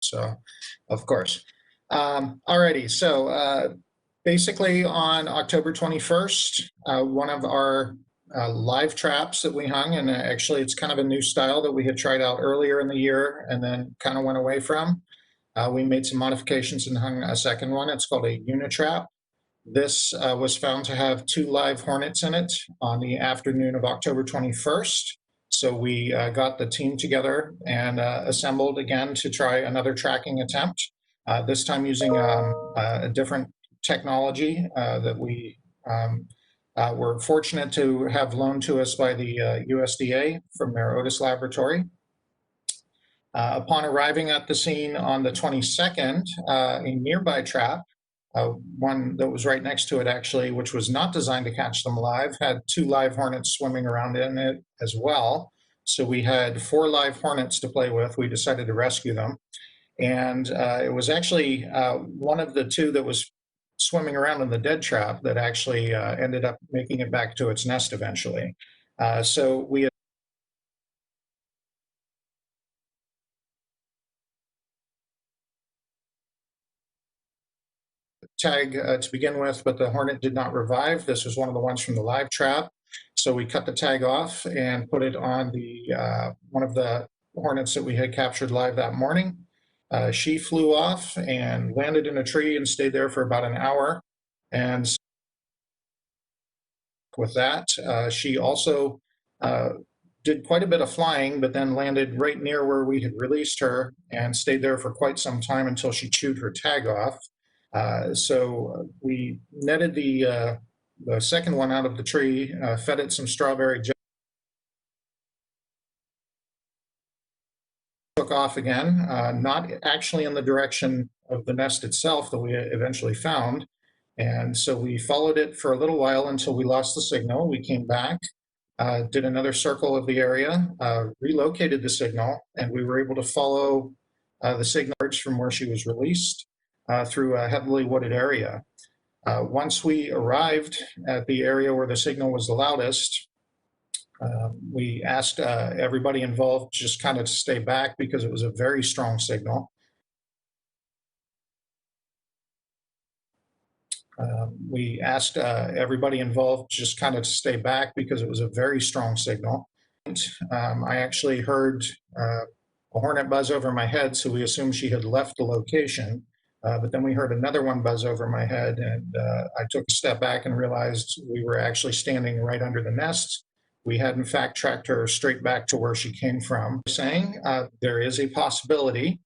So, of course. Alrighty, so basically on October 21st, one of our live traps that we hung, and actually it's kind of a new style that we had tried out earlier in the year and then kind of went away from. We made some modifications and hung a second one. It's called a unitrap. This was found to have 2 live hornets in it on the afternoon of October 21st. So we got the team together and assembled again to try another tracking attempt, this time using a different technology that we were fortunate to have loaned to us by the USDA from their Otis laboratory. Upon arriving at the scene on the 22nd, a nearby trap, one that was right next to it actually, which was not designed to catch them live, had 2 live hornets swimming around in it as well. So we had 4 live hornets to play with. We decided to rescue them. And it was actually one of the 2 that was swimming around in the dead trap that actually ended up making it back to its nest eventually. So we tag to begin with, but the hornet did not revive. This was one of the ones from the live trap. So we cut the tag off and put it on the one of the hornets that we had captured live that morning. She flew off and landed in a tree and stayed there for about an hour. And with that, she also did quite a bit of flying, but then landed right near where we had released her and stayed there for quite some time until she chewed her tag off. So we netted the second one out of the tree, fed it some strawberry jelly, took off again, not actually in the direction of the nest itself that we eventually found. And so we followed it for a little while until we lost the signal. We came back, did another circle of the area, relocated the signal, and we were able to follow the signal from where she was released through a heavily wooded area. Once we arrived at the area where the signal was the loudest, we asked everybody involved just kind of to stay back because it was a very strong signal. We asked everybody involved just kind of to stay back because it was a very strong signal. I actually heard a hornet buzz over my head, so we assumed she had left the location. But then we heard another one buzz over my head, and I took a step back and realized we were actually standing right under the nest. We had, in fact, tracked her straight back to where she came from. Saying there is a possibility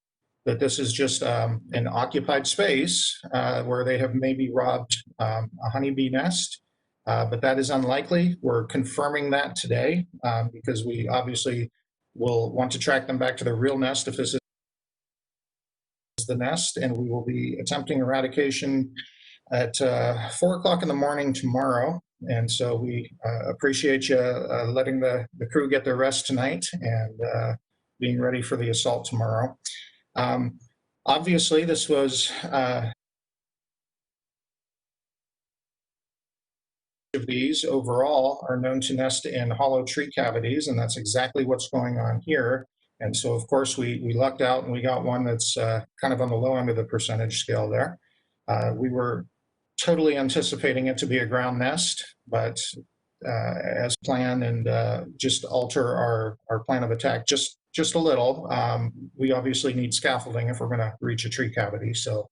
that this is just an occupied space where they have maybe robbed a honeybee nest, but that is unlikely. We're confirming that today because we obviously will want to track them back to their real nest if this is the nest, and we will be attempting eradication at 4 o'clock in the morning tomorrow. And so we appreciate you letting the crew get their rest tonight and being ready for the assault tomorrow. Obviously, this was of these overall are known to nest in hollow tree cavities, and that's exactly what's going on here. And so, of course, we lucked out and we got one that's kind of on the low end of the percentage scale there. We were totally anticipating it to be a ground nest, but as planned and just alter our plan of attack just a little. We obviously need scaffolding if we're going to reach a tree cavity. So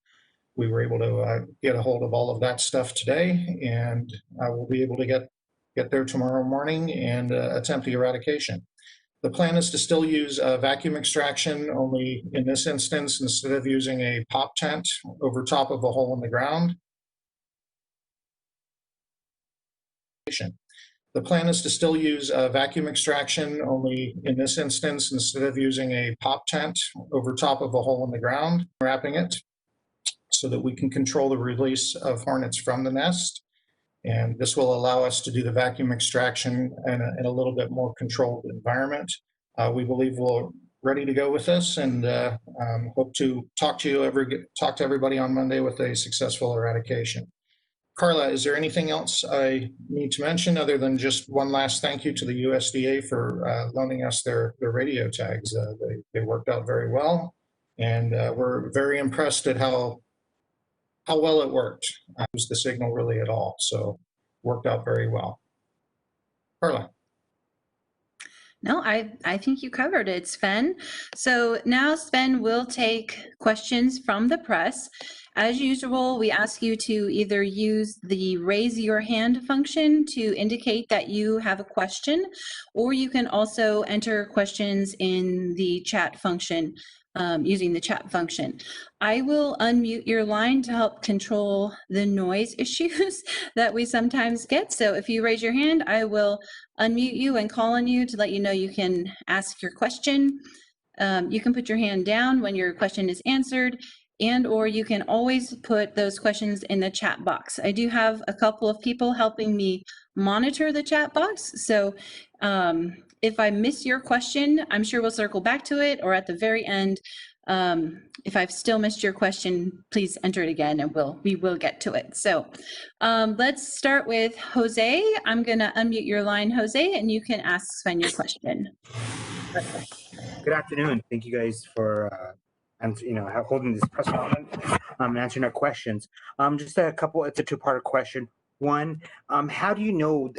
we were able to get a hold of all of that stuff today, and we'll be able to get there tomorrow morning and attempt the eradication. The plan is to still use vacuum extraction, only in this instance, instead of using a pop tent over top of a hole in the ground. The plan is to still use vacuum extraction, only in this instance, instead of using a pop tent over top of a hole in the ground, wrapping it so that we can control the release of hornets from the nest. And this will allow us to do the vacuum extraction in a little bit more controlled environment. We believe we're ready to go with this, and hope to talk to everybody on Monday with a successful eradication. Carla, is there anything else I need to mention other than just one last thank you to the USDA for loaning us their radio tags? They worked out very well, and we're very impressed at how well it worked. Used the signal really at all, so worked out very well. Carla. No, I think you covered it, Sven. So now Sven will take questions from the press. As usual, we ask you to either use the raise your hand function to indicate that you have a question, or you can also enter questions in the chat function using the chat function. I will unmute your line to help control the noise issues that we sometimes get. So if you raise your hand, I will unmute you and call on you to let you know you can ask your question. You can put your hand down when your question is answered, and or you can always put those questions in the chat box. I do have a couple of people helping me monitor the chat box, so if I miss your question, I'm sure we'll circle back to it, or at the very end, if I've still missed your question, please enter it again and we will get to it. So let's start with Jose. I'm going to unmute your line, Jose, and you can ask Sven your question. Good afternoon. Thank you guys for holding this press conference, answering our questions. Just a couple. It's a two-part question. One, how do you know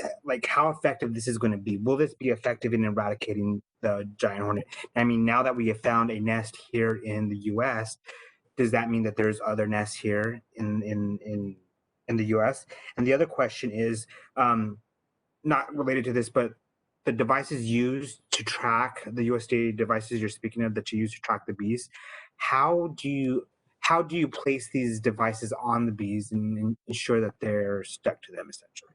how effective this is going to be? Will this be effective in eradicating the giant hornet? I mean, now that we have found a nest here in the U.S., does that mean that there's other nests here in the U.S.? And the other question is not related to this, but the devices used to track the USDA devices you're speaking of that you use to track the bees. How do you place these devices on the bees and ensure that they're stuck to them essentially?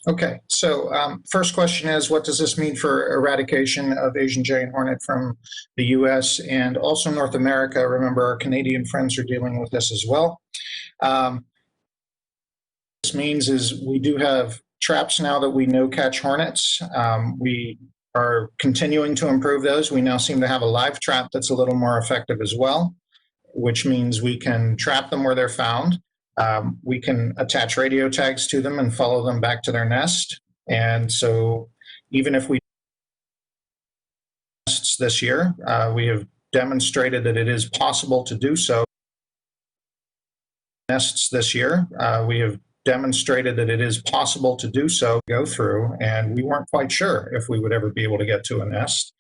Okay, so first question is, what does this mean for eradication of Asian giant hornet from the U.S. and also North America? Remember, our Canadian friends are dealing with this as well. This means is we do have traps now that we know catch hornets. We are continuing to improve those. We now seem to have a live trap that's a little more effective as well, which means we can trap them where they're found. We can attach radio tags to them and follow them back to their nest. And so even if we nests this year, we have demonstrated that it is possible to do so. Nests this year, we have demonstrated that it is possible to do so, go through, and we weren't quite sure if we would ever be able to get to a nest.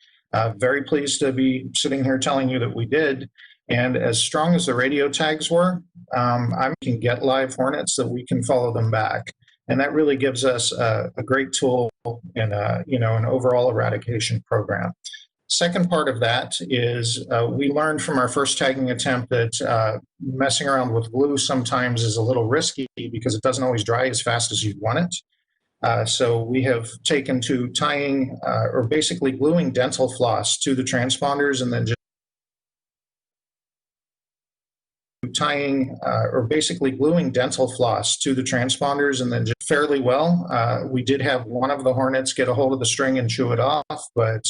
Very pleased to be sitting here telling you that we did. And as strong as the radio tags were, I can get live hornets that we can follow them back. And that really gives us a great tool in an overall eradication program. Second part of that is we learned from our first tagging attempt that messing around with glue sometimes is a little risky because it doesn't always dry as fast as you'd want it. So we have taken to tying or basically gluing dental floss to the transponders and then just gluing dental floss to the transponders and then just fairly well. We did have one of the hornets get a hold of the string and chew it off, but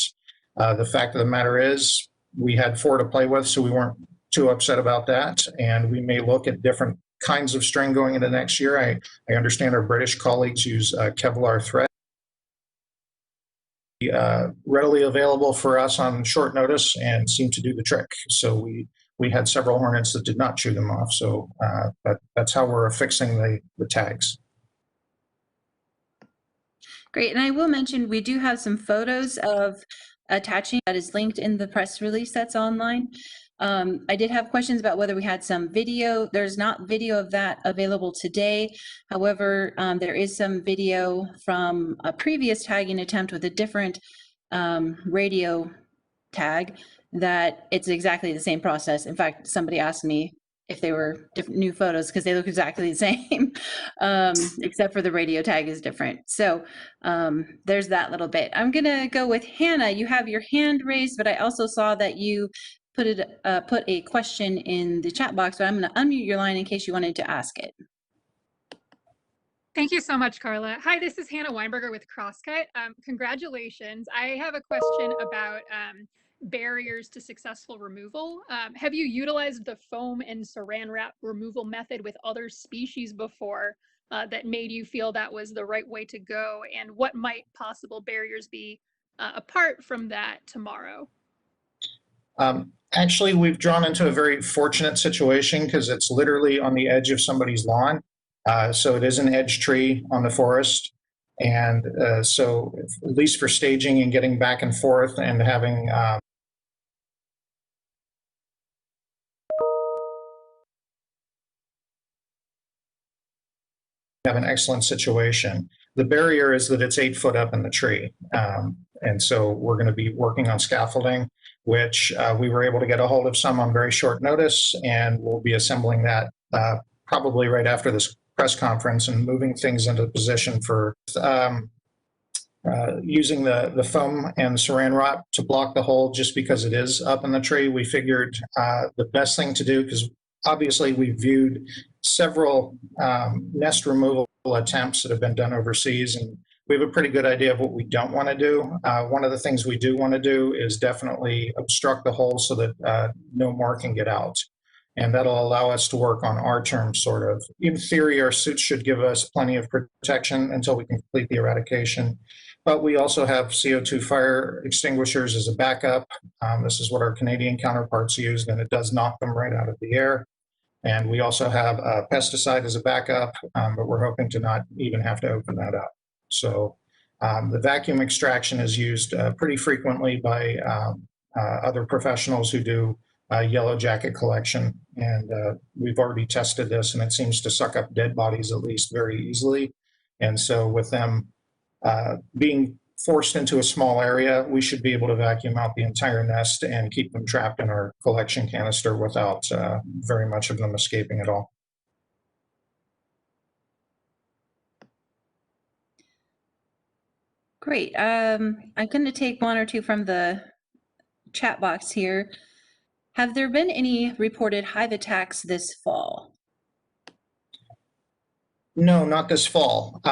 the fact of the matter is we had 4 to play with, so we weren't too upset about that. And we may look at different kinds of string going into next year. I understand our British colleagues use Kevlar thread. Readily available for us on short notice and seem to do the trick. So we had several hornets that did not chew them off. So that's how we're affixing the tags. Great, and I will mention we do have some photos of attaching that is linked in the press release that's online. I did have questions about whether we had some video. There's not video of that available today. However, there is some video from a previous tagging attempt with a different radio tag that it's exactly the same process. In fact, somebody asked me if they were different new photos because they look exactly the same, except for the radio tag is different. So there's that little bit. I'm gonna go with Hannah. You have your hand raised, but I also saw that you put a question in the chat box, but I'm gonna unmute your line in case you wanted to ask it. Thank you so much, Carla. Hi, this is Hannah Weinberger with Crosscut. Congratulations. I have a question about barriers to successful removal. Have you utilized the foam and saran wrap removal method with other species before that made you feel that was the right way to go? And what might possible barriers be apart from that tomorrow? Actually, we've drawn into a very fortunate situation because it's literally on the edge of somebody's lawn. So it is an edge tree on the forest. And so at least for staging and getting back and forth and having have an excellent situation. The barrier is that it's 8 foot up in the tree. And so we're going to be working on scaffolding, which we were able to get a hold of some on very short notice, and we'll be assembling that probably right after this press conference and moving things into position for using the foam and the saran wrap to block the hole just because it is up in the tree. We figured the best thing to do, because obviously we viewed several nest removal attempts that have been done overseas, and we have a pretty good idea of what we don't want to do. One of the things we do want to do is definitely obstruct the hole so that no more can get out. And that'll allow us to work on our terms, sort of. In theory, our suits should give us plenty of protection until we can complete the eradication. But we also have CO2 fire extinguishers as a backup. This is what our Canadian counterparts used, and it does knock them right out of the air. And we also have a pesticide as a backup, but we're hoping to not even have to open that up. So the vacuum extraction is used pretty frequently by other professionals who do yellow jacket collection. And we've already tested this, and it seems to suck up dead bodies at least very easily. And so with them being forced into a small area, we should be able to vacuum out the entire nest and keep them trapped in our collection canister without very much of them escaping at all. Great. I'm going to take one or two from the chat box here. Have there been any reported hive attacks this fall? No, not this fall.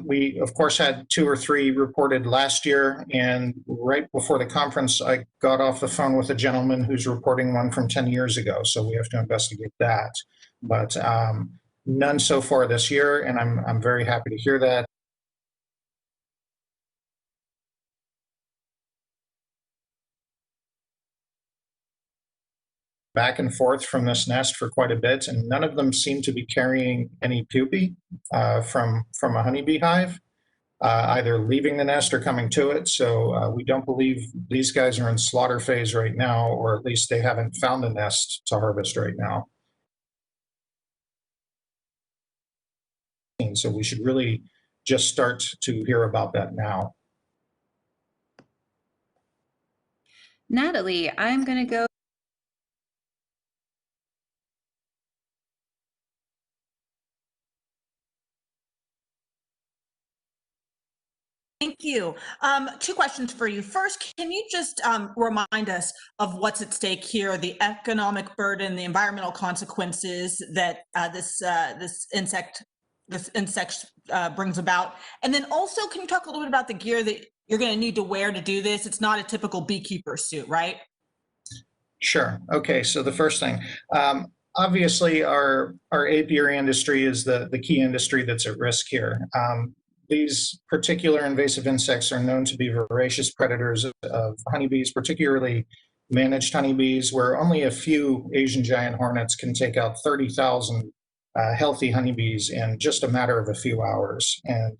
We, of course, had 2 or 3 reported last year. And right before the conference, I got off the phone with a gentleman who's reporting one from 10 years ago. So we have to investigate that. But none so far this year. And I'm very happy to hear that. Back and forth from this nest for quite a bit, and none of them seem to be carrying any pupae from a honeybee hive, either leaving the nest or coming to it. So we don't believe these guys are in slaughter phase right now, or at least they haven't found a nest to harvest right now. So we should really just start to hear about that now. Natalie, I'm going to go. Thank you. 2 questions for you. First, can you just remind us of what's at stake here, the economic burden, the environmental consequences that this insect brings about? And then also, can you talk a little bit about the gear that you're going to need to wear to do this? It's not a typical beekeeper suit, right? Sure. Okay. So the first thing, obviously, our apiary industry is the key industry that's at risk here. These particular invasive insects are known to be voracious predators of honeybees, particularly managed honeybees, where only a few Asian giant hornets can take out 30,000 healthy honeybees in just a matter of a few hours. And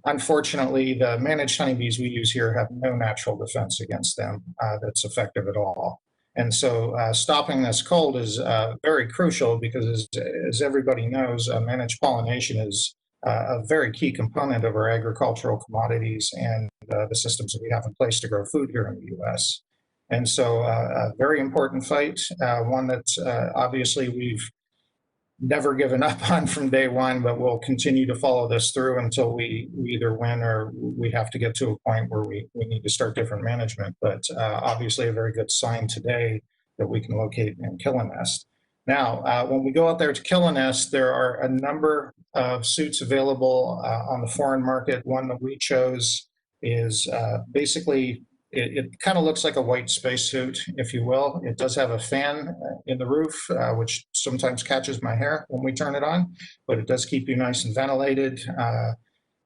unfortunately, the managed honeybees we use here have no natural defense against them that's effective at all. And so stopping this cold is very crucial because, as everybody knows, managed pollination is a very key component of our agricultural commodities and the systems that we have in place to grow food here in the U.S. And so a very important fight, one that obviously we've never given up on from day one, but we'll continue to follow this through until we either win or we have to get to a point where we need to start different management. But obviously a very good sign today that we can locate and kill a nest. Now, when we go out there to kill a nest, there are a number of suits available on the foreign market. One that we chose is basically, it kind of looks like a white spacesuit, if you will. It does have a fan in the roof, which sometimes catches my hair when we turn it on, but it does keep you nice and ventilated.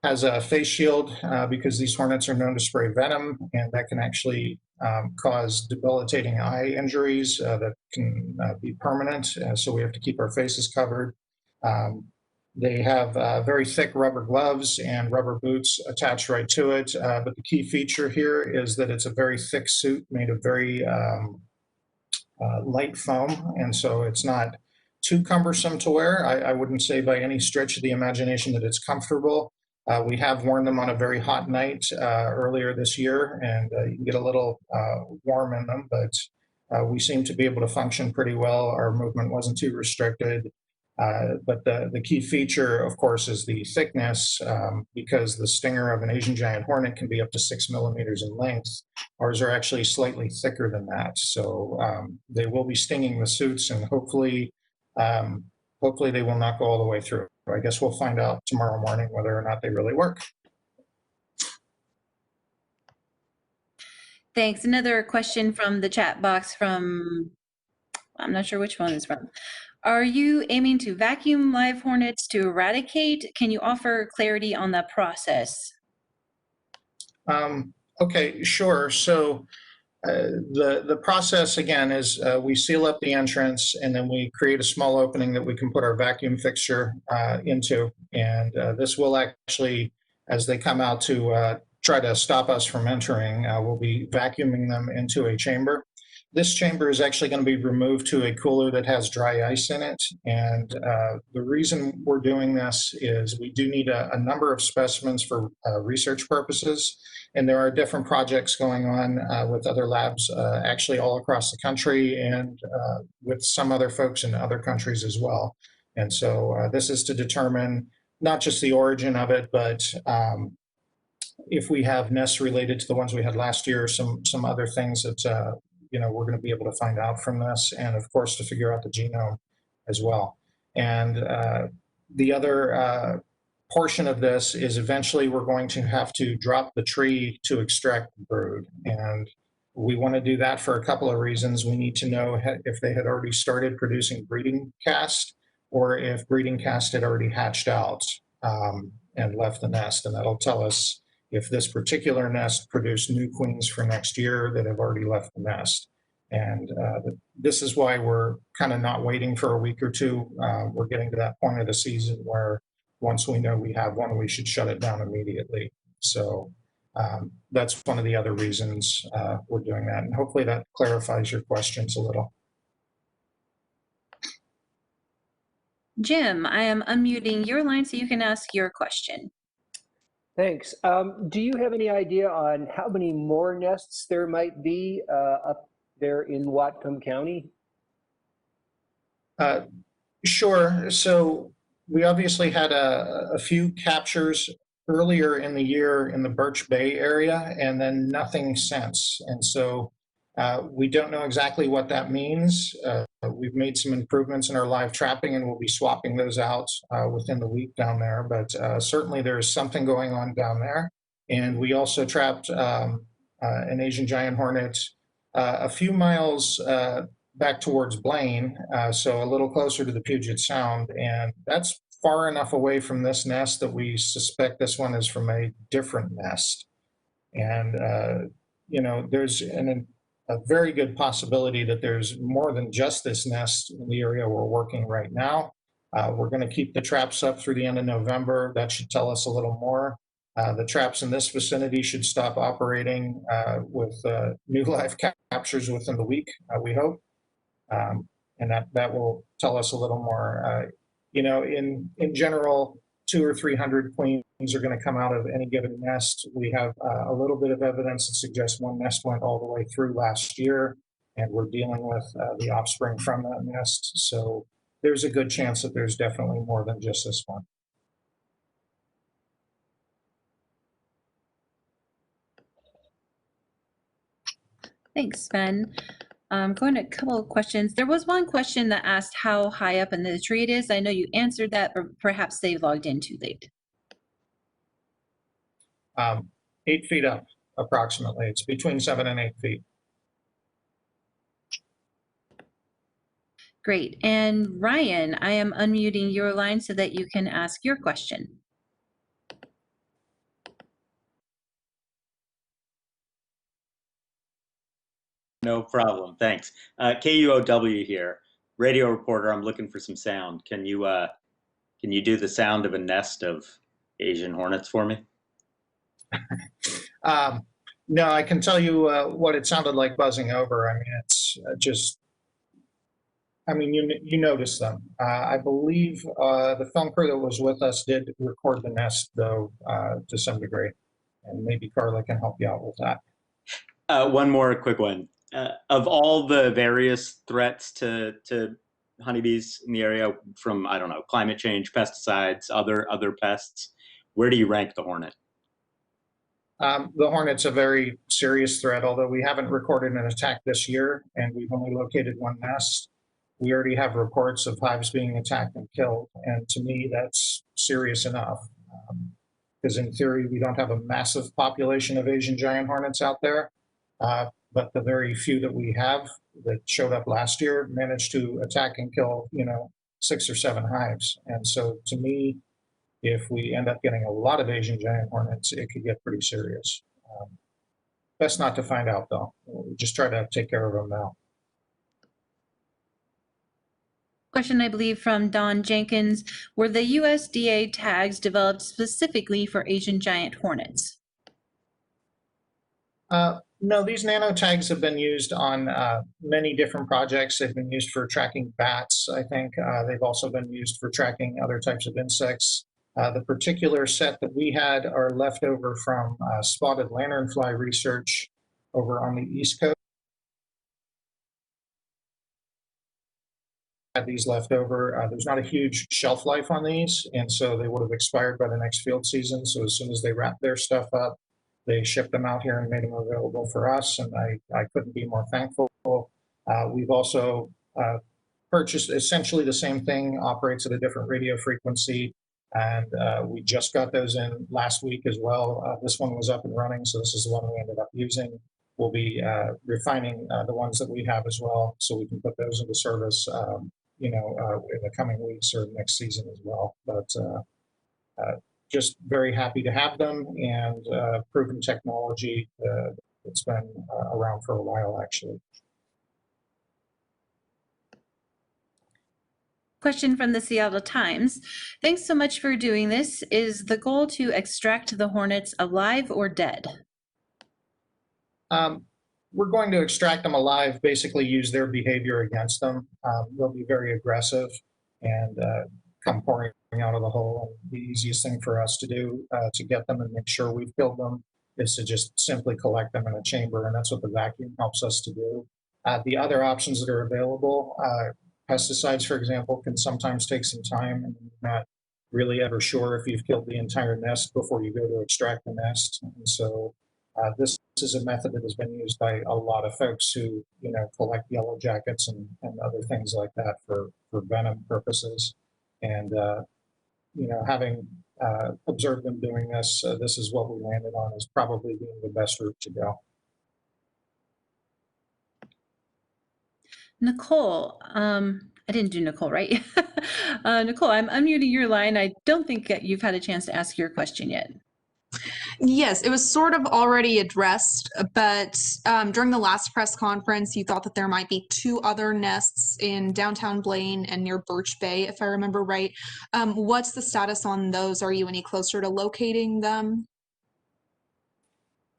Has a face shield because these hornets are known to spray venom, and that can actually cause debilitating eye injuries that can be permanent. So we have to keep our faces covered. They have very thick rubber gloves and rubber boots attached right to it. But the key feature here is that it's a very thick suit made of very light foam. And so it's not too cumbersome to wear. I wouldn't say by any stretch of the imagination that it's comfortable. We have worn them on a very hot night earlier this year, and you can get a little warm in them, but we seem to be able to function pretty well. Our movement wasn't too restricted. But the key feature, of course, is the thickness, because the stinger of an Asian giant hornet can be up to 6 millimeters in length. Ours are actually slightly thicker than that. So they will be stinging the suits, and hopefully they will not go all the way through. I guess we'll find out tomorrow morning whether or not they really work. Thanks. Another question from the chat box from, I'm not sure which one is from. Are you aiming to vacuum live hornets to eradicate? Can you offer clarity on that process? Okay, sure. So the process, again, is we seal up the entrance, and then we create a small opening that we can put our vacuum fixture into. And this will actually, as they come out to try to stop us from entering, we'll be vacuuming them into a chamber. This chamber is actually going to be removed to a cooler that has dry ice in it. And the reason we're doing this is we do need a number of specimens for research purposes. And there are different projects going on with other labs actually all across the country, and with some other folks in other countries as well. And so this is to determine not just the origin of it, but if we have nests related to the ones we had last year, some other things that we're going to be able to find out from this, and of course to figure out the genome as well. And the other portion of this is eventually we're going to have to drop the tree to extract the brood. And we want to do that for a couple of reasons. We need to know if they had already started producing breeding cast, or if breeding cast had already hatched out and left the nest. And that'll tell us if this particular nest produced new queens for next year that have already left the nest. And this is why we're kind of not waiting for a week or two. We're getting to that point of the season where once we know we have one, we should shut it down immediately. So that's one of the other reasons we're doing that. And hopefully that clarifies your questions a little. Jim, I am unmuting your line so you can ask your question. Thanks. Do you have any idea on how many more nests there might be up there in Whatcom County? Sure. So we obviously had a few captures earlier in the year in the Birch Bay area, and then nothing since. And so we don't know exactly what that means. We've made some improvements in our live trapping, and we'll be swapping those out within the week down there. But certainly there's something going on down there. And we also trapped an Asian giant hornet a few miles back towards Blaine, so a little closer to the Puget Sound. And that's far enough away from this nest that we suspect this one is from a different nest. And, there's a very good possibility that there's more than just this nest in the area we're working right now. We're going to keep the traps up through the end of November. That should tell us a little more. The traps in this vicinity should stop operating with new live captures within the week, we hope. And that will tell us a little more. In general, 200 or 300 queens are going to come out of any given nest. We have a little bit of evidence that suggests one nest went all the way through last year, and we're dealing with the offspring from that nest. So there's a good chance that there's definitely more than just this one. Thanks, Sven. I'm going to a couple of questions. There was one question that asked how high up in the tree it is. I know you answered that, but perhaps they logged in too late. 8 feet up, approximately. It's between 7 and 8 feet. Great. And Ryan, I am unmuting your line so that you can ask your question. No problem. Thanks. KUOW here, radio reporter. I'm looking for some sound. Can you do the sound of a nest of Asian hornets for me? No, I can tell you what it sounded like buzzing over. I mean, it's just, I mean, you notice them. I believe the film crew that was with us did record the nest, though, to some degree. And maybe Carla can help you out with that. One more quick one. Of all the various threats to honeybees in the area, from, I don't know, climate change, pesticides, other pests, where do you rank the hornet? The hornet's a very serious threat, although we haven't recorded an attack this year, and we've only located one nest. We already have reports of hives being attacked and killed, and to me, that's serious enough. Because in theory, we don't have a massive population of Asian giant hornets out there, but the very few that we have that showed up last year managed to attack and kill, 6 or 7 hives. And so to me, if we end up getting a lot of Asian giant hornets, it could get pretty serious. Best not to find out, though. We'll just try to take care of them now. Question, I believe, from Don Jenkins. Were the USDA tags developed specifically for Asian giant hornets? No, these nano tags have been used on many different projects. They've been used for tracking bats, I think. They've also been used for tracking other types of insects. The particular set that we had are left over from spotted lanternfly research over on the East Coast. Had these left over. There's not a huge shelf life on these, and so they would have expired by the next field season. So as soon as they wrapped their stuff up, they shipped them out here and made them available for us, and I couldn't be more thankful. We've also purchased essentially the same thing, operates at a different radio frequency, and we just got those in last week as well. This one was up and running, so this is the one we ended up using. We'll be refining the ones that we have as well, so we can put those into service in the coming weeks or next season as well. But just very happy to have them, and proven technology that's been around for a while, actually. Question from the Seattle Times. Thanks so much for doing this. Is the goal to extract the hornets alive or dead? We're going to extract them alive, basically use their behavior against them. They'll be very aggressive and come pouring out of the hole. And the easiest thing for us to do to get them and make sure we've killed them is to just simply collect them in a chamber, and that's what the vacuum helps us to do. The other options that are available, pesticides, for example, can sometimes take some time, and you're not really ever sure if you've killed the entire nest before you go to extract the nest. And so this is a method that has been used by a lot of folks who, collect yellow jackets and other things like that for venom purposes. And, having observed them doing this, this is what we landed on as probably being the best route to go. Nicole, I didn't do Nicole, right? Nicole, I'm unmuting your line. I don't think that you've had a chance to ask your question yet. Yes, it was sort of already addressed, but during the last press conference, you thought that there might be 2 other nests in downtown Blaine and near Birch Bay, if I remember right. What's the status on those? Are you any closer to locating them?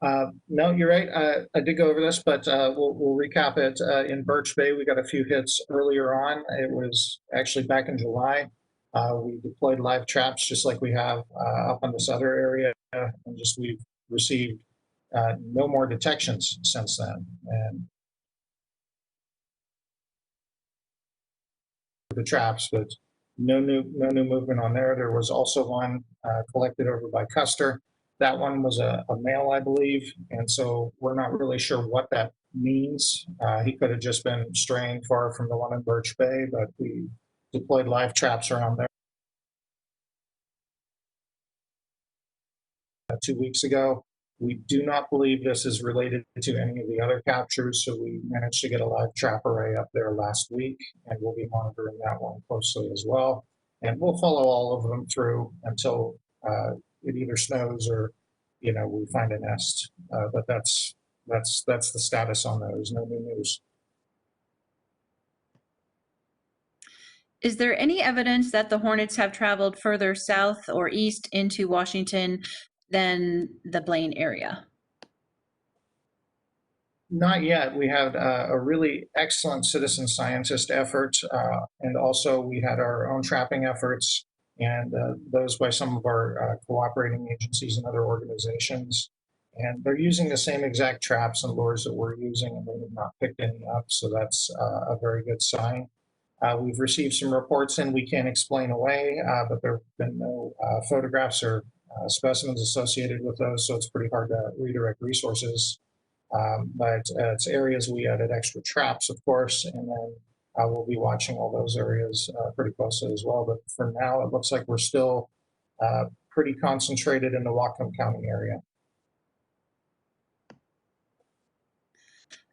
No, you're right. I did go over this, but we'll recap it. In Birch Bay, we got a few hits earlier on. It was actually back in July. We deployed live traps just like we have up in this other area, and we've received no more detections since then. And the traps, but no new movement on there. There was also one collected over by Custer. That one was a male, I believe, and so we're not really sure what that means. He could have just been straying far from the one in Birch Bay, but we deployed live traps around there 2 weeks ago. We do not believe this is related to any of the other captures, so we managed to get a live trap array up there last week, and we'll be monitoring that one closely as well. And we'll follow all of them through until it either snows or, we find a nest. But that's that's the status on those. No new news. Is there any evidence that the hornets have traveled further south or east into Washington than the Blaine area? Not yet. We had a really excellent citizen scientist effort, and also we had our own trapping efforts, and those by some of our cooperating agencies and other organizations. And they're using the same exact traps and lures that we're using, and they have not picked any up, so that's a very good sign. We've received some reports in we can't explain away, but there have been no photographs or specimens associated with those, so it's pretty hard to redirect resources. But it's areas we added extra traps, of course, and then we'll be watching all those areas pretty closely as well. But for now, it looks like we're still pretty concentrated in the Whatcom County area.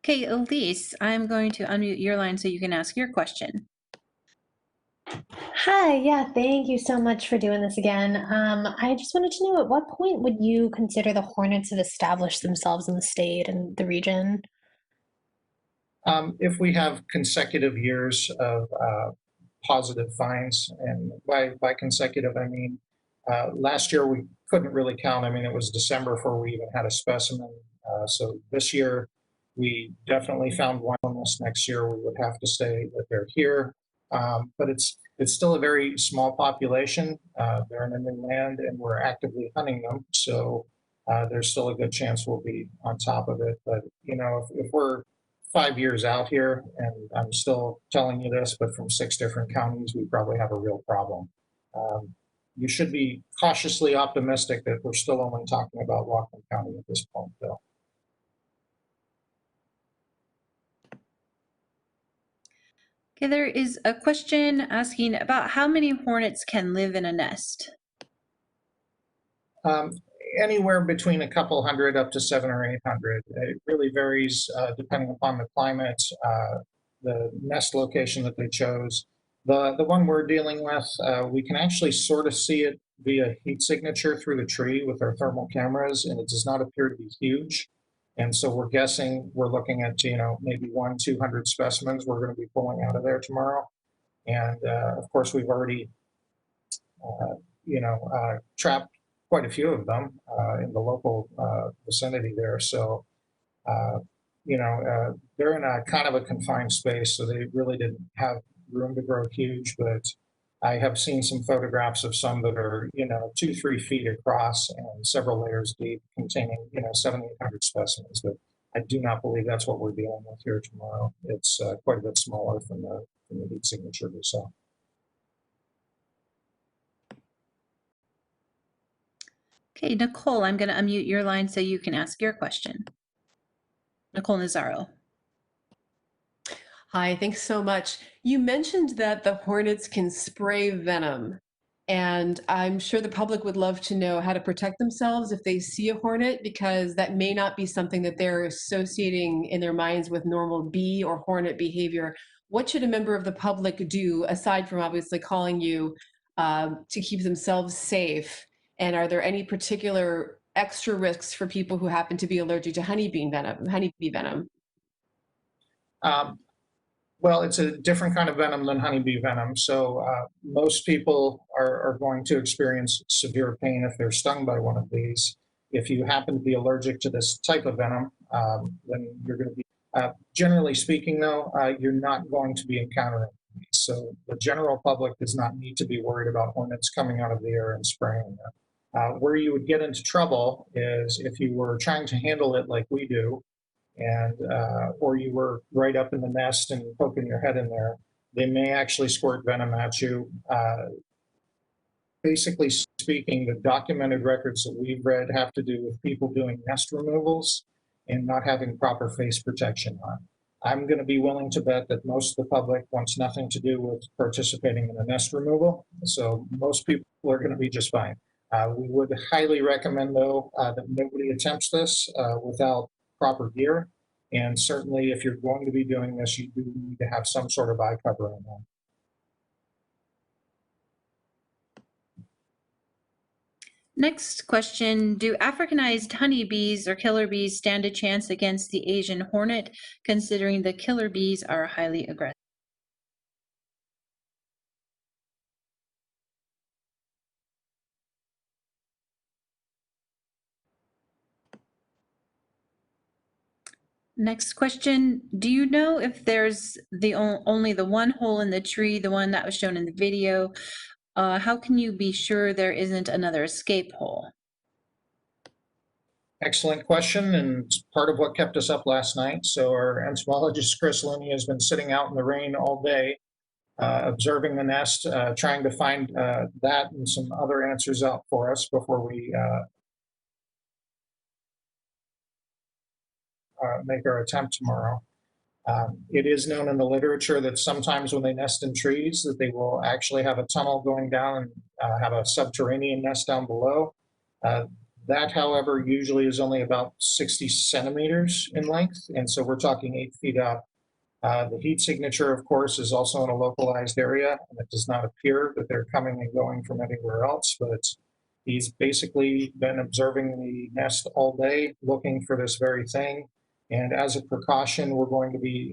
Okay, Elise, I'm going to unmute your line so you can ask your question. Hi, yeah, thank you so much for doing this again. I just wanted to know, at what point would you consider the hornets have established themselves in the state and the region? If we have consecutive years of positive finds, and by consecutive, I mean, last year we couldn't really count. I mean, it was December before we even had a specimen. So this year we definitely found one. This next year we would have to say that they're here. But it's still a very small population. They're in a new land, and we're actively hunting them. So there's still a good chance we'll be on top of it. But you know, if we're 5 years out here, and I'm still telling you this, but from 6 different counties, we probably have a real problem. You should be cautiously optimistic that we're still only talking about Whatcom County at this point, though. Okay, there is a question asking about how many hornets can live in a nest. Anywhere between a couple hundred up to 700 or 800. It really varies depending upon the climate, the nest location that they chose. The one we're dealing with, we can actually sort of see it via heat signature through the tree with our thermal cameras, and it does not appear to be huge. And so we're guessing we're looking at, you know, maybe 100-200 specimens we're going to be pulling out of there tomorrow. And of course, we've already, trapped quite a few of them in the local vicinity there. So, they're in a kind of a confined space, so they really didn't have room to grow huge. But I have seen some photographs of some that are, 2-3 feet across and several layers deep, containing, 700-800 specimens. But I do not believe that's what we're dealing with here tomorrow. It's quite a bit smaller from the heat signature we saw. Okay, Nicole, I'm going to unmute your line so you can ask your question. Nicole Nazzaro. Hi, thanks so much. You mentioned that the hornets can spray venom, and I'm sure the public would love to know how to protect themselves if they see a hornet, because that may not be something that they're associating in their minds with normal bee or hornet behavior. What should a member of the public do, aside from obviously calling you, to keep themselves safe? And are there any particular extra risks for people who happen to be allergic to honeybee venom? Well, it's a different kind of venom than honeybee venom. So most people are going to experience severe pain if they're stung by one of these. If you happen to be allergic to this type of venom, then you're going to be, generally speaking though, you're not going to be encountering these. So the general public does not need to be worried about hornets coming out of the air and spraying them. Where you would get into trouble is if you were trying to handle it like we do, and or you were right up in the nest and poking your head in there, they may actually squirt venom at you. Basically speaking, the documented records that we've read have to do with people doing nest removals and not having proper face protection on. I'm going to be willing to bet that most of the public wants nothing to do with participating in a nest removal, so most people are going to be just fine. We would highly recommend, though, that nobody attempts this without proper gear. And certainly if you're going to be doing this, you do need to have some sort of eye covering on. Next question, do Africanized honeybees or killer bees stand a chance against the Asian hornet, considering the killer bees are highly aggressive? Next question, do you know if there's only the one hole in the tree, the one that was shown in the video? How can you be sure there isn't another escape hole? Excellent question, and it's part of what kept us up last night. So our entomologist, Chris Linney, has been sitting out in the rain all day, observing the nest, trying to find that and some other answers out for us before we make our attempt tomorrow. It is known in the literature that sometimes when they nest in trees that they will actually have a tunnel going down and have a subterranean nest down below. That, however, usually is only about 60 centimeters in length, and so we're talking 8 feet up. The heat signature, of course, is also in a localized area, and it does not appear that they're coming and going from anywhere else, but he's basically been observing the nest all day, looking for this very thing. And as a precaution, we're going to be,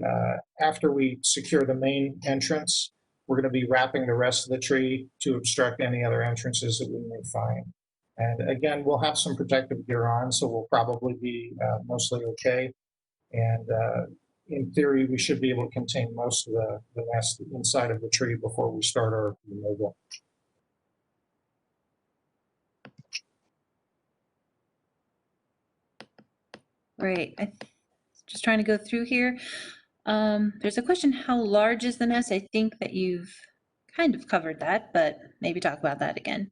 after we secure the main entrance, we're going to be wrapping the rest of the tree to obstruct any other entrances that we may find. And again, we'll have some protective gear on, so we'll probably be mostly okay. And in theory, we should be able to contain most of the nest inside of the tree before we start our removal. Great. Just trying to go through here. There's a question, how large is the nest? I think that you've kind of covered that, but maybe talk about that again.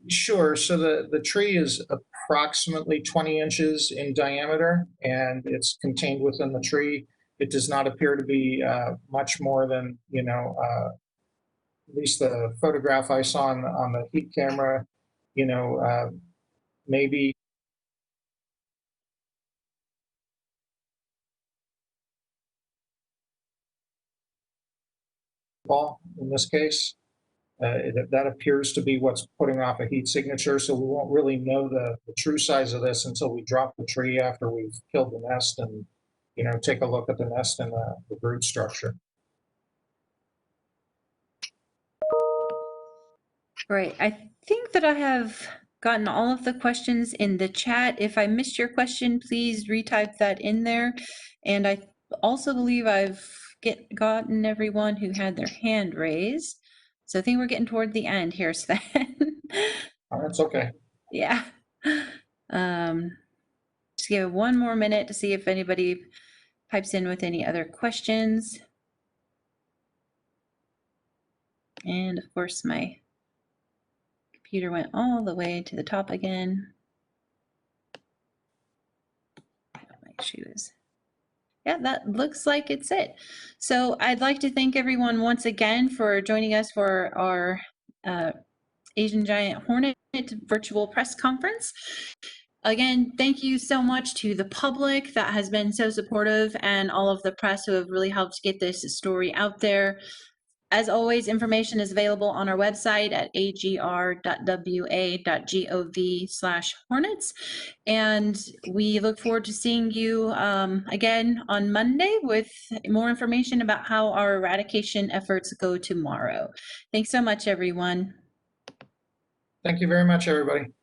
Sure. So the tree is approximately 20 inches in diameter, and it's contained within the tree. It does not appear to be much more than, at least the photograph I saw on the heat camera, maybe ball in this case. That appears to be what's putting off a heat signature, so we won't really know the true size of this until we drop the tree after we've killed the nest and, take a look at the nest and the brood structure. Great. I think that I have gotten all of the questions in the chat. If I missed your question, please retype that in there. And I also believe I've gotten everyone who had their hand raised. So I think we're getting toward the end here, Sven. Oh, that's okay. Yeah. Just give it one more minute to see if anybody pipes in with any other questions. And of course, my computer went all the way to the top again. My shoes. Yeah, that looks like it's it. So I'd like to thank everyone once again for joining us for our Asian Giant Hornet virtual press conference. Again, thank you so much to the public that has been so supportive and all of the press who have really helped get this story out there. As always, information is available on our website at agr.wa.gov/hornets. And we look forward to seeing you again on Monday with more information about how our eradication efforts go tomorrow. Thanks so much, everyone. Thank you very much, everybody.